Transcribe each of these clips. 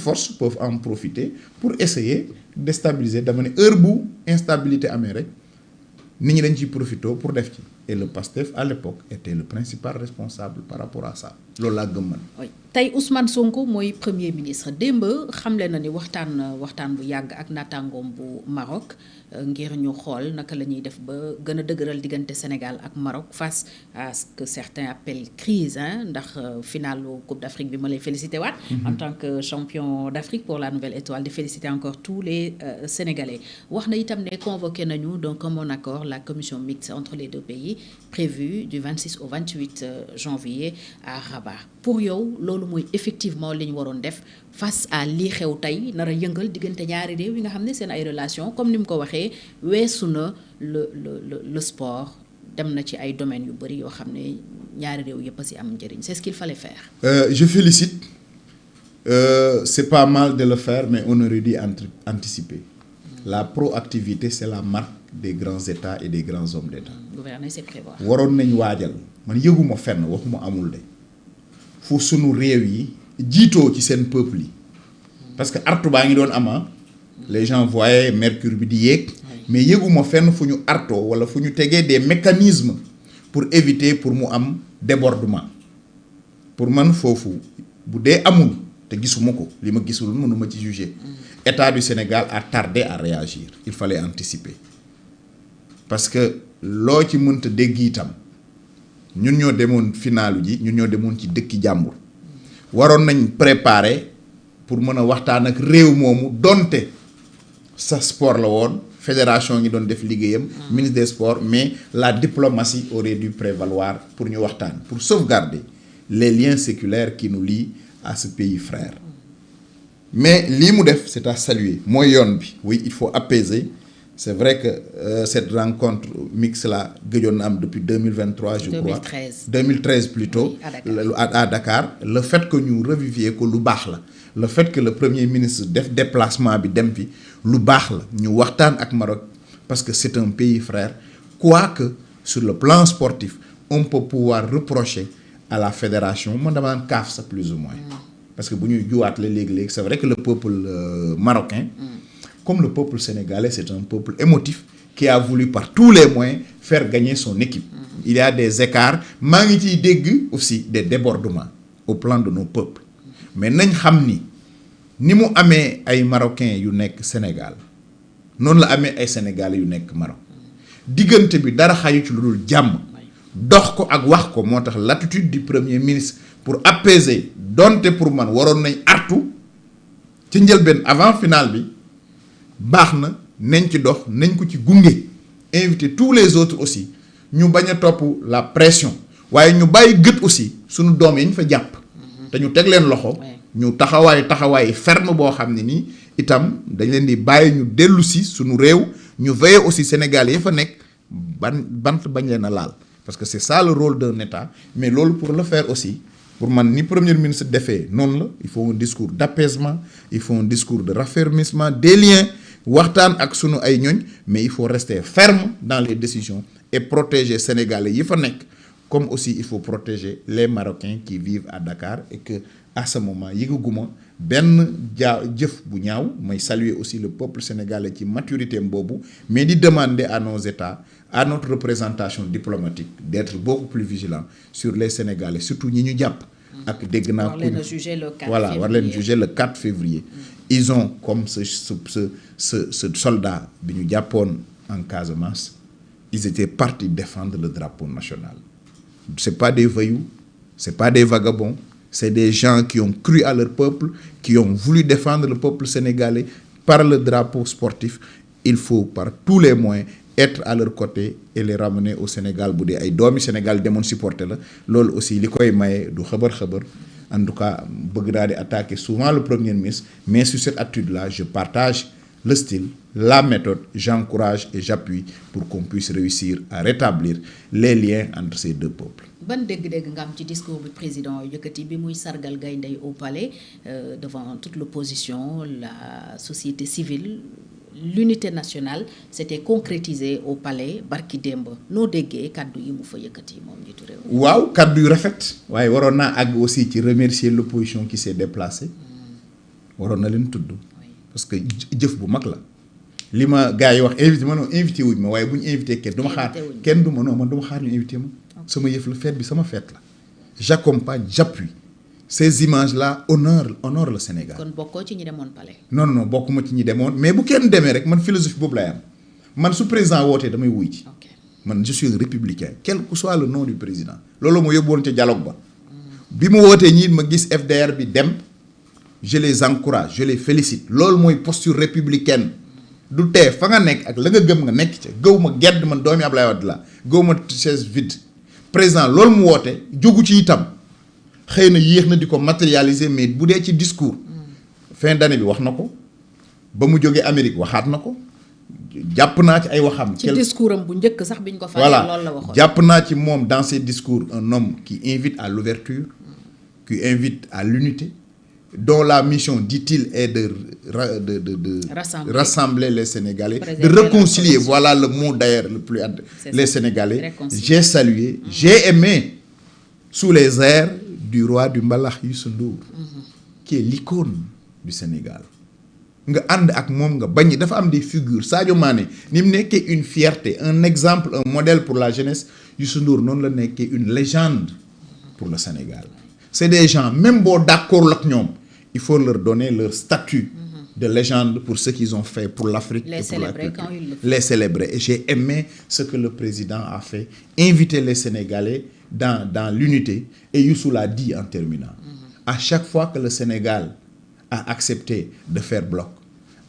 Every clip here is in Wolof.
forces peuvent en profiter pour essayer de déstabiliser dama ne heure bu instabilité amee rek nit ñi dañ ciy profité pour def ci et le PASTEF à l'époque était le principal responsable par rapport à ça loolu laa gëm man. oui tey Ousmane Sonko mooy premier ministre démb xamle na ni waxtaan bu yàgg ak naataangoom bu Maroc ngir ñu xool naka la ñuy def ba gën a dëgëral diggante Sénégal ak Maroc face à ce que certains appellent crise ndax finalu Coupe d'Afrique bi ma lay félicité waat. En tant que champion d'Afrique pour la Nouvelle Étoile di féliciter encore tous les Sénégalais wax na itam ne convoqué nañu d'un commun accord la commission mixte entre les deux pays prévue du 26 au 28 janvier à Rabat pour yow loolu mooy effectivement li ñu waroon def face à lii xew tey nar a yëngal diggante ñaari réew yi nga xam ne seen ay relations comme ni mu ko waxee weesu na le sport dem na ci ay domaines yu bëri yoo xam ne ñaari réew yëpp a si am njëriñ c'est ce qu'il fallait faire. Je félicite c'est pas mal de le faire mais on aurait dû anticiper. La proactivité c'est la marque des grands États et des grands hommes d'État. Gouverner c'est prévoir. waroon nañ waajal man yëguma fenn waxuma amul de fu sunu réew yi jiitoo ci seen peuple yi parce que artu baa ngi doon ama les gens voyaient mercure bi di yéeg mais yëguma fenn fu ñu artoo wala fu ñu tegee des mécanismes pour éviter pour mu am débordement pour man foofu bu dee amul te gisuma ko li ma gisul mënuma ci juger État du Sénégal a tardé à réagir il fallait anticiper parce que loo ci mënta dégg itam ñun ñoo demoon finalu ji ñun ñoo demoon ci dëkki jàmbur waroon nañ préparer pour mën a waxtaan ak réew moomu donte sa sport la woon fédération ngi doon def liggéeyam ministre des sports mais la diplomatie aurait dû prévaloir pour ñu waxtaan pour sauvegarder les liens séculaires qui nous lient à ce pays frère mais lii mu def c'est à saluer mooy yoon bi oui il faut apaiser c'est vrai que cette rencontre mixte là gëjoon na am depuis 2023 je crois 2013 plutôt à Dakar le fait que ñu revivier ko lu baax la le fait que le premier ministre def déplacement bi dem fi lu baax la ñu waxtaan ak Maroc parce que c'est un pays frère quoique sur le plan sportif on peut pouvoir reprocher à la fédération man dama naan kaaf sa plus ou moins parce que bu ñuy juwaat la léegi-léegi c'est vrai que le peuple marocain comme le peuple sénégalais c'est un peuple émotif qui a voulu par tous les moyens faire gagner son équipe il y a des écarts maa ngi ciy dégg aussi des débordements au plan de nos peuples mais nañ xam ni mu amee ay marocains yu nekk Sénégal noonu la amee ay sénégalais yu nekk Maroc diggante bi dara xaju ci lu dul jàmm dox ko ak wax ko moo tax l'attitude du premier ministre pour apaiser donte pour man waroon nañ artu ci njëlbeen avant finale bi baax na nañ ci dox nañ ko ci gunge inviter tous les autres aussi ñu bañ a topp la pression waaye ñu bàyyi gët aussi suñu doom yi ñu fa jàpp te ñu teg leen loxo ñu taxawaay ferme boo xam ne nii itam dañ leen di bàyyi ñu dellu si suñu réew ñu veiller aussi Sénégal yi fa nekk bant bañ leen a laal parce que c'est ça le rôle d'un État mais loolu pour le faire aussi pour man ni premier ministre defee noonu la il faut un discours d'apaisement il faut un discours de raffermissement des liens waxtaan ak sunu ay ñoñ mais il faut rester ferme dans les décisions et protéger Sénégalais yi fa nekk comme aussi il faut protéger les Marocains qui vivent à Dakar et que à ce moment yëgaguma benn jëf bu ñaaw may saluer aussi le peuple sénégalais ci maturité boobu mais di demander à nos États à notre représentation diplomatique d'être beaucoup plus vigilant sur les Sénégalais surtout ñi ñu jàpp ak dégg naa ko voilà war leen juger le 4 février ils ont comme ce soldat bi ñu jàppoon en Casamance ils étaient partis défendre le drapeau national c'est pas des voyous c'est pas des vagabonds c'est des gens qui ont cru à leur peuple qui ont voulu défendre le peuple sénégalais par le drapeau sportif il faut par tous les moyens être à leur côté et les ramener au Sénégal bu dee ay doomi Sénégal demoon supporter la loolu aussi li koy maye du xëbër en tout cas bëgg naa di attaquer souvent le premier ministre mais sur cette attitude-là je partage le style la méthode j'encourage et j'appuie pour qu'on puisse réussir à rétablir les liens entre ces deux peuples. Ban dégg-dégg nga am ci discours bi président yëkkati bi muy sargal gaynde yi au palais devant toute l'opposition la société civile l'unité nationale s'était concrétisée au palais barki démb noo déggee kaddu yi mu fa yëkkati moom njiitu réew. waaw kaddu yu rafet waaye waroon naa àgg aussi ci remercier l'opposition qui s'est déplacée waroon na leen tudd parce que jëf bu mag la li ma gars yi wax invité ma non invité wuñ ma waaye bu ñu invité kenn du ma xaar kenn du ma non man du ma xaar ñu invité ma sama yëf la fête bi sama fête la j'accompagne j'appuie ces images là honore le Sénégal. kon bokkoo ci ñi demoon palais. non bokkuma ci ñi demoon mais bu kenn demee rek man philosophie boobu lay am man su président wootee damay wuy ci man je suis un républicain quel que soit le nom du président loolu ma yóbbu woon ca dialogue ba bi mu wootee ñii ma gis FDR bi dem je les encourage je les félicite loolu mooy posture républicaine du tee fa nga nekk ak la nga gëm nga nekk ca gëw ma gedd man doomi Ablaye Wade la gëw ma chaise vide président loolu mu woote jógu ci itam xëy na yéex na di ko matérialiser mais bu dee ci discours fin d'année bi wax na ko ba mu jógee Amérique waxaat na ko jàpp naa ci ay waxam. ci discours am bu njëkk sax biñ ko falee loolu la waxoon jàpp naa ci moom dans ses discours un homme qui invite à l'ouverture qui invite à l'unité dont la mission dit-il est de rassembler les Sénégalais, de réconcilier, voilà le mot d'ailleurs le plus les Sénégalais. J'ai salué, j'ai aimé sous les airs du roi du mbalax Youssou Ndour qui est l'icône du Sénégal. nga ànd ak moom nga bañ dafa am des figures Sadio Mané ni mu nekkee une fierté un exemple un modèle pour la jeunesse Youssou Ndour noonu la nekkee une légende pour le Sénégal. C'est des gens même boo d'accord ak ñoom il faut leur donner leur statut de légende pour ce qu'ils ont fait pour l'Afrique et pour la culture. Les célébrer. Et j'ai aimé ce que le président a fait, inviter les Sénégalais dans l'unité. Et Youssou l'a dit en terminant. À chaque fois que le Sénégal a accepté de faire bloc,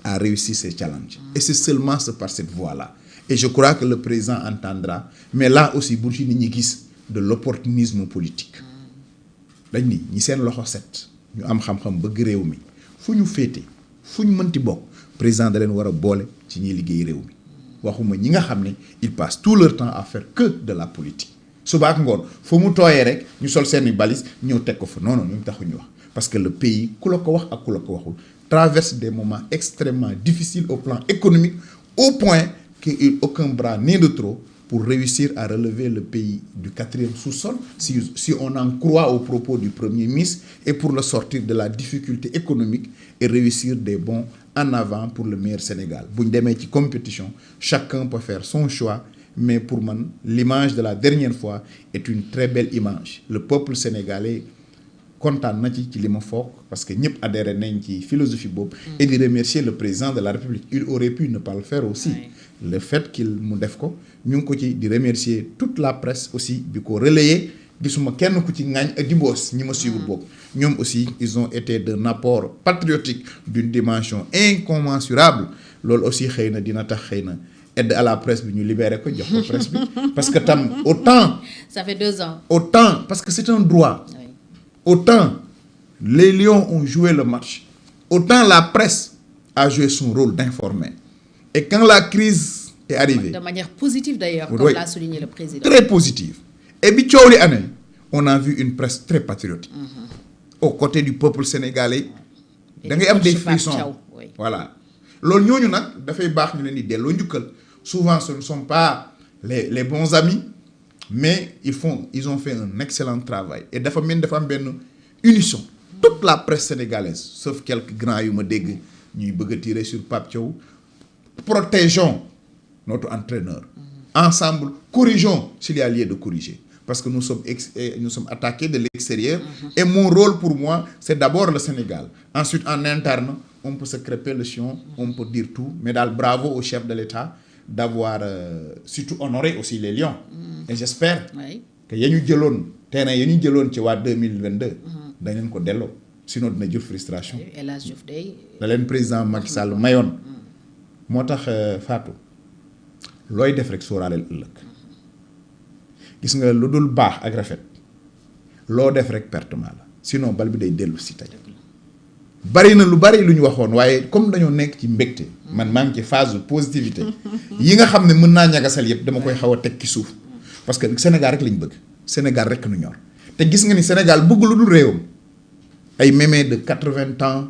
a réussi ses challenges. Et c'est seulement par cette voie-là. Et je crois que le président entendra. Mais là aussi, Bourgini ñi gis de l'opportunisme politique. dañ ni ñi seen loxo set ñu am xam-xam bëgg réew mi fu ñu féete fu ñu mënti bokk président da leen war a boole ci ñiy liggéey réew mi waxuma ñi nga xam ne ils passent tout leur temps à faire que de la politique suba ak ngoon fu mu tooyee rek ñu sol seeni balise ñëw teg ko fa non ñu taxuñu wax parce que le pays ku la ko wax ak ku la ko waxul traverse des moments extrêmement difficiles au plan économique au point qu'il aucun bras n'est de trop pour réussir à relever le pays du 4e sous-sol, si on en croit aux propos du Premier ministre, et pour le sortir de la difficulté économique et réussir des bons en avant pour le meilleur Sénégal. Si on est en compétition, chacun peut faire son choix, mais pour moi, l'image de la dernière fois est une très belle image. Le peuple sénégalais content na ci li ma foog parce que ñëpp adhéré nañ ci philosophie boobu et de remercier le président de la République il aurait pu ne pas le faire aussi le fait qu'il mu def ko ñu ngi ko ci di remercier toute la presse aussi bi ko relayer gisuma kenn ku ci ŋaañ ak dimboos ñi ma suivre boobu ñoom aussi ils ont été d'un apport patriotique d'une dimension incommensurable loolu aussi xëy na dina tax xëy na aide à la presse bi ñu libéré ko jox ko presse bi parce que tam autant ça fait 2 ans autant parce que c'est un droit. Autant les Lions ont joué le match, autant la presse a joué son rôle d'informer. Et quand la crise est arrivée... De manière positive d'ailleurs, comme l'a souligné le président. Très positive. Et puis, tchao les années, on a vu une presse très patriotique. Aux côtés du peuple sénégalais, il y a des frissons. Voilà. Loolu ñooñu nag dafay baax ñu leen di delloo njukkal. Souvent, ce ne sont pas les bons amis, mais ils ont fait un excellent travail et dafa mel dafa am benn unisson toute la presse sénégalaise sauf quelques grands yu ma dégg ñuy bëgg a tirer sur Pape Thiaw protégeons notre entraîneur ensemble corrigeons s'il y a lieu de corriger parce que nous sommes attaqués de l'extérieur et mon rôle pour moi c'est d'abord le Sénégal ensuite en interne on peut se crêper le chignon on peut dire tout mais daal bravo au chef de l'État d'avoir surtout honoré aussi les Lions. Et j'espère que yañu jëloon terrain yañu jëloon ci waa 2022 dañ leen ko delloo sinon dina jël frustration da leen président Macky Sall mayoon moo tax Fatou looy def rek sóoraaleel ëllëg gis nga lu dul baax ak rafet loo def rek pertement la sinon bal bi day dellu si tey bari na lu bari lu ñu waxoon waaye comme dañoo nekk ci mbégte man maa ngi ci phase de positivité yi nga xam ne mën naa ñagasal yëpp dama koy xaw a teg ci suuf parce que Sénégal rek lañ bëgg Sénégal rek nu ñor te gis nga ni Sénégal bëgg lu dul réewam ay mémé de 80 ans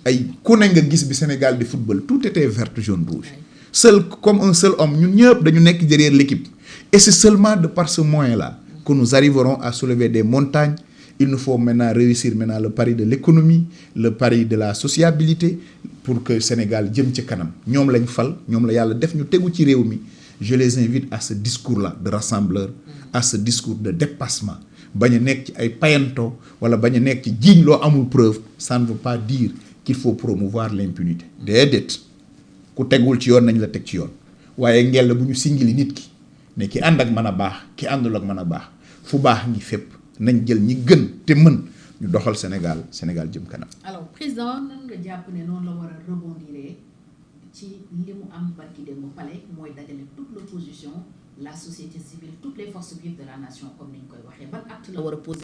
ay ku ne nga gis bi Sénégal di football tout était vert jaune rouge seul comme un seul homme ñun ñëpp dañu nekk derrière l'équipe et c'est seulement de par ce moyen là que nous arriverons à soulever des montagnes il nous faut maintenant réussir maintenant le pari de l'économie, le pari de la sociabilité pour que Sénégal jëm ci kanam ñoom lañ fal ñoom la yàlla def ñu tegu ci réew mi. Je les invite à ce discours-là de rassembleur, à ce discours de dépassement. bañ a nekk ci ay payanto wala bañ a nekk ci jiiñ loo amul preuve, ça ne veut pas dire qu'il faut promouvoir l'impunité. Déedéet ku tegul ci yoon nañ la teg ci yoon waaye ngel bu ñu singili nit ki ne ki ànd ak mën a baax ki àndul ak mën a baax fu baax ngi fépp nañ jël ñi gën te mën ñu doxal Sénégal jëm kanam. Alors président nan nga jàpp ne noonu la war a rebondir ci li mu am barki dem mu palais mooy dajale toute l'opposition, la société civile, toutes les forces vives de la nation comme ni ñu koy waxee ban acte la war a poser